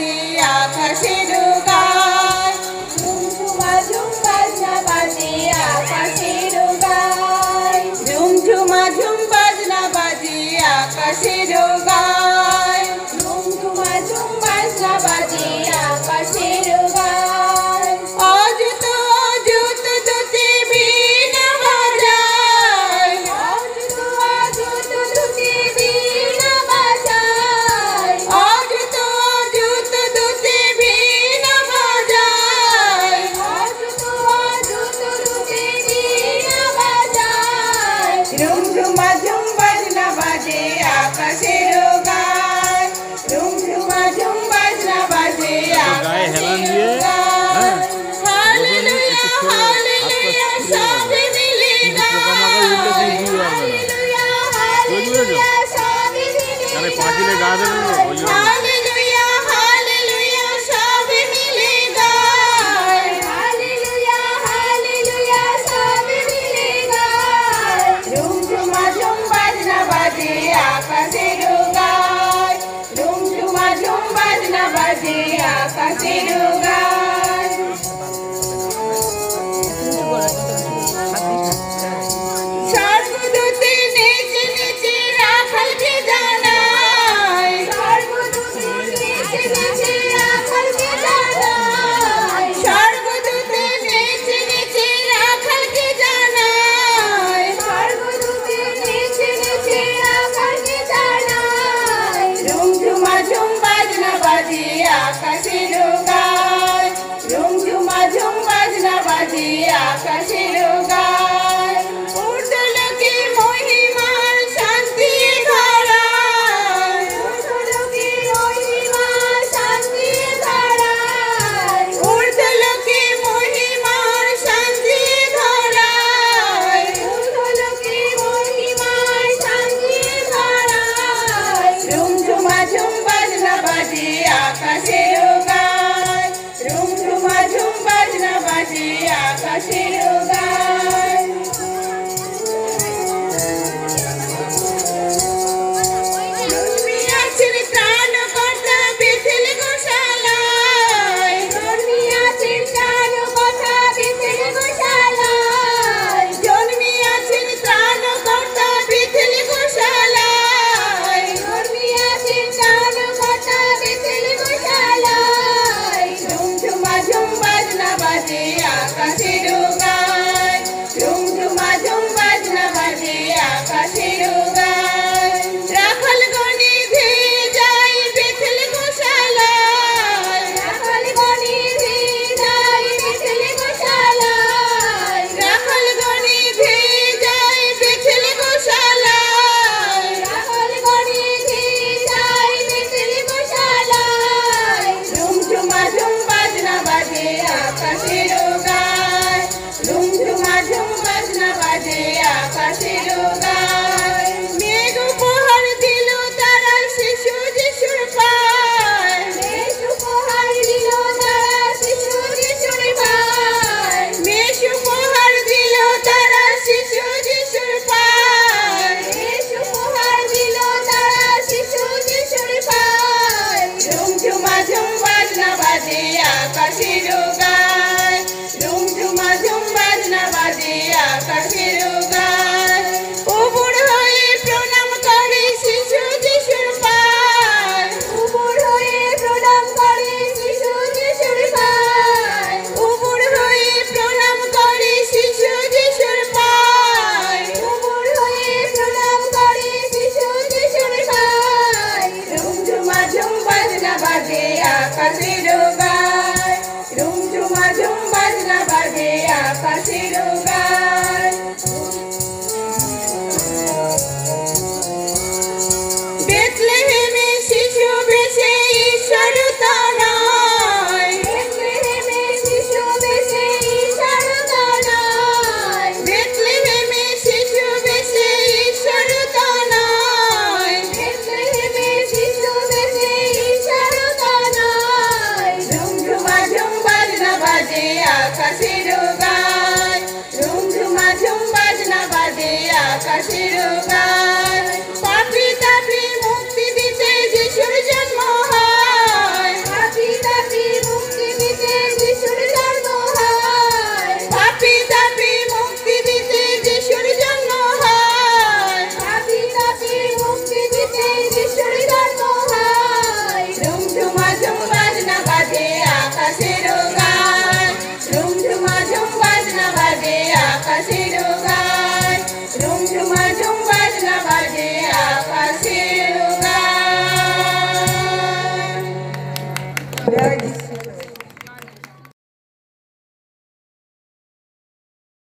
বাজে আকাশের গায়, ঝুমঝুমা ঝুম বাজনা বাজে আকাশের গায়, ঝুমঝুমা ঝুম বাজনা বাজে আকাশের গায়, ঝুমঝুমা ঝুম বাজনা বাজে আকাশের গায়। অযুত অযুত দুটি বীণা বাজায়, অযুত অযুত দুটি বীণা বাজায়, অযুত অযুত দুটি বীণা বাজায়, অযুত অযুত দুটি বীণা বাজায়, ঝুমঝুমা ঝুম বাজনা বাজে আকাশের গায়, ঝুমঝুমা ঝুম বাজনা বাজে আকাশের গায়। হালেলুয়া হালেলুয়া সবে মিলে গায়, হালেলুয়া হালেলুয়া সবে মিলে গায়, হালেলুয়া হালেলুয়া সবে মিলে গায়, হালেলুয়া হালেলুয়া সবে মিলে গায়, ঝুমঝুমা ঝুম বাজনা বাজে আকাশের গায়, ঝুমঝুমা ঝুম বাজনা বাজে আকাশের গায়। স্বর্গদূতে নেচে নেচে রাখালকে জানায়, স্বর্গদূতে নেচে নেচে রাখালকে জানায়, স্বর্গদূতে নেচে নেচে রাখালকে জানায়, স্বর্গদূতে নেচে নেচে রাখালকে জানায়, ঝুমঝুমা ঝুম বাজনা বাজে আকাশের গায়, ঝুমঝুমা ঝুম বাজনা বাজে আকাশের গায়। ঊর্ধ্বলোকে মহিমার শান্তি ধারায়, ঊর্ধ্বলোকে মহিমার শান্তি ধারায়, ঊর্ধ্বলোকে মহিমার শান্তি ধারায়, ঊর্ধ্বলোকে মহিমার শান্তি ধারায়, ঝুমঝুমা ঝুম বাজনা বাজে আকাশের গায়, ঝুমঝুমা ঝুম বাজনা বাজে আকাশের গায়। জন্মিয়াছেন ত্রাণকর্তা বেথেল গোশালায়, জন্মিয়াছেন ত্রাণকর্তা বেথেল গোশালায়, জন্মিয়াছেন ত্রাণকর্তা বেথেল গোশালায়, জন্মিয়াছেন ত্রাণকর্তা বেথেল গোশালায়, ঝুমঝুমা ঝুম বাজনা বাজে আকাশের গায়, ঝুমঝুমা ঝুম বাজনা বাজে আকাশের গায়। রাখালগণে ধেয়ে যায় বেথেল গোশালায়, রাখালগণে ধেয়ে যায় বেথেল গোশালায়, রাখালগণে ধেয়ে যায় বেথেল গোশালায়, রাখালগণে ধেয়ে যায় বেথেল গোশালায়, ঝুমঝুমা ঝুম বাজনা বাজে আকাশের গায়, ঝুমঝুমা ঝুম বাজনা বাজে আকাশের গায়। মেঘ উপহার দিল তারা শিশু যিশুর পায়, মেঘ উপহার দিল তারা শিশু যিশুর পায়, মেঘ উপহার দিল তারা শিশু যিশুর পায়, মেঘ উপহার দিল তারা শিশু যিশুর পায়, ঝুমঝুমা ঝুম বাজনা বাজে আকাশের গায়, ঝুমঝুমা ঝুম বাজনা বাজে আকাশের গায়। উবুড় হয়ে প্রণাম করে শিশু যিশুর পায়, উবুড় হয়ে প্রণাম করে শিশু যিশুর পায়, উবুড় হয়ে প্রণাম করে শিশু যিশুর পায়, উবুড় হয়ে প্রণাম করে শিশু যিশুর পায়, ঝুমঝুমা ঝুম বাজনা বাজে আকাশের